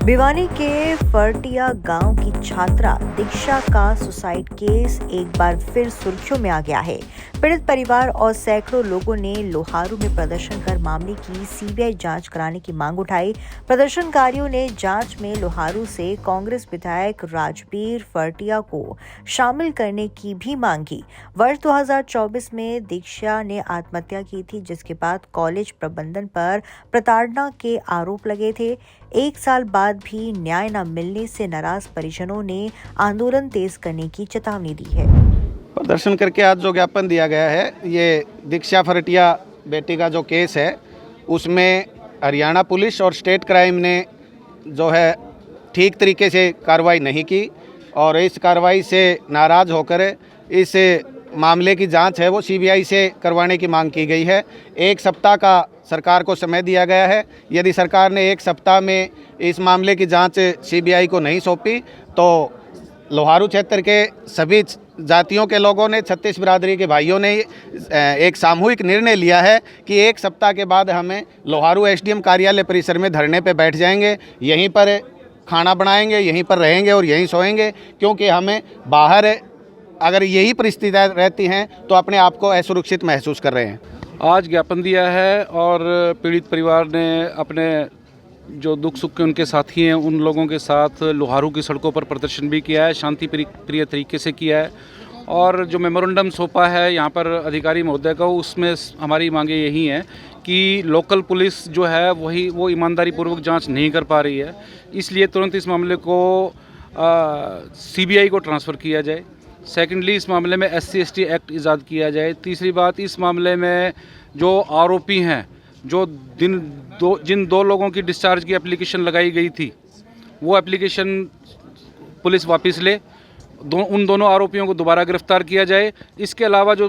भिवानी के फरटिया गांव की छात्रा दीक्षा का सुसाइड केस एक बार फिर सुर्खियों में आ गया है। पीड़ित परिवार और सैकड़ों लोगों ने लोहारू में प्रदर्शन कर मामले की सीबीआई जांच कराने की मांग उठाई। प्रदर्शनकारियों ने जांच में लोहारू से कांग्रेस विधायक राजबीर फरटिया को शामिल करने की भी मांग की। वर्ष 2024 में दीक्षा ने आत्महत्या की थी, जिसके बाद कॉलेज प्रबंधन पर प्रताड़ना के आरोप लगे थे। एक साल बाद भी न्याय न मिलने से नाराज परिजनों ने आंदोलन तेज करने की चेतावनी दी है। प्रदर्शन करके आज जो ज्ञापन दिया गया है, ये दीक्षा फरटिया बेटी का जो केस है, उसमें हरियाणा पुलिस और स्टेट क्राइम ने जो है ठीक तरीके से कार्रवाई नहीं की और इस कार्रवाई से नाराज़ होकर इस मामले की जांच है वो सीबीआई से करवाने की मांग की गई है। एक सप्ताह का सरकार को समय दिया गया है। यदि सरकार ने एक सप्ताह में इस मामले की जांच सीबीआई को नहीं सौंपी तो लोहारू क्षेत्र के सभी जातियों के लोगों ने, 36 बिरादरी के भाइयों ने एक सामूहिक निर्णय लिया है कि एक सप्ताह के बाद हमें लोहारू एसडीएम कार्यालय परिसर में धरने पर बैठ जाएंगे, यहीं पर खाना बनाएंगे, यहीं पर रहेंगे और यहीं सोएंगे, क्योंकि हमें बाहर अगर यही परिस्थितियाँ रहती हैं तो अपने आप को असुरक्षित महसूस कर रहे हैं। आज ज्ञापन दिया है और पीड़ित परिवार ने अपने जो दुख सुख के उनके साथी हैं उन लोगों के साथ लोहारू की सड़कों पर प्रदर्शन भी किया है, शांति प्रिय तरीके से किया है। और जो मेमोरेंडम सौंपा है यहाँ पर अधिकारी महोदय का, उसमें हमारी मांगे यही हैं कि लोकल पुलिस जो है वो ईमानदारी पूर्वक जांच नहीं कर पा रही है, इसलिए तुरंत इस मामले को सीबीआई को ट्रांसफ़र किया जाए। सेकेंडली, इस मामले में SC/ST एक्ट ईजाद किया जाए। तीसरी बात, इस मामले में जो आरोपी हैं, जो जिन दो लोगों की डिस्चार्ज की एप्लीकेशन लगाई गई थी, वो एप्लीकेशन पुलिस वापस ले, उन दोनों आरोपियों को दोबारा गिरफ्तार किया जाए। इसके अलावा जो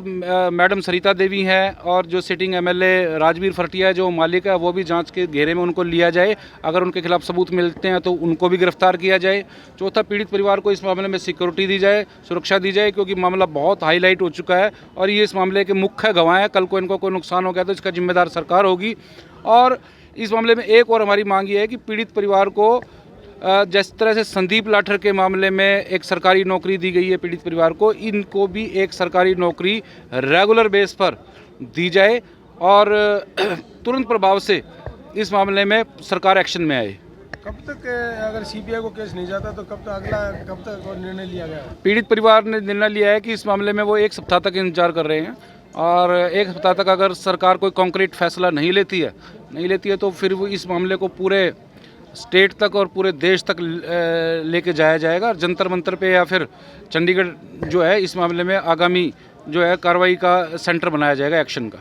मैडम सरिता देवी हैं और जो सिटिंग MLA राजबीर फरटिया जो मालिक है, वो भी जांच के घेरे में उनको लिया जाए। अगर उनके खिलाफ सबूत मिलते हैं तो उनको भी गिरफ्तार किया जाए। चौथा, पीड़ित परिवार को इस मामले में सिक्योरिटी दी जाए, सुरक्षा दी जाए, क्योंकि मामला बहुत हाईलाइट हो चुका है और ये इस मामले के मुख्य गवाह हैं। कल को इनको कोई नुकसान हो गया तो इसका जिम्मेदार सरकार होगी। और इस मामले में एक और हमारी मांग ये है कि पीड़ित परिवार को जिस तरह से संदीप लाठर के मामले में एक सरकारी नौकरी दी गई है पीड़ित परिवार को, इनको भी एक सरकारी नौकरी रेगुलर बेस पर दी जाए और तुरंत प्रभाव से इस मामले में सरकार एक्शन में आए। कब तक अगर सीबीआई को केस नहीं जाता तो कब तक निर्णय लिया गया? पीड़ित परिवार ने निर्णय लिया है कि इस मामले में वो एक सप्ताह तक इंतजार कर रहे हैं और एक सप्ताह तक अगर सरकार कोई कॉन्क्रीट फैसला नहीं लेती है तो फिर वो इस मामले को पूरे स्टेट तक और पूरे देश तक लेके जाया जाएगा और जंतर मंतर पे या फिर चंडीगढ़ जो है इस मामले में आगामी जो है कार्रवाई का सेंटर बनाया जाएगा एक्शन का।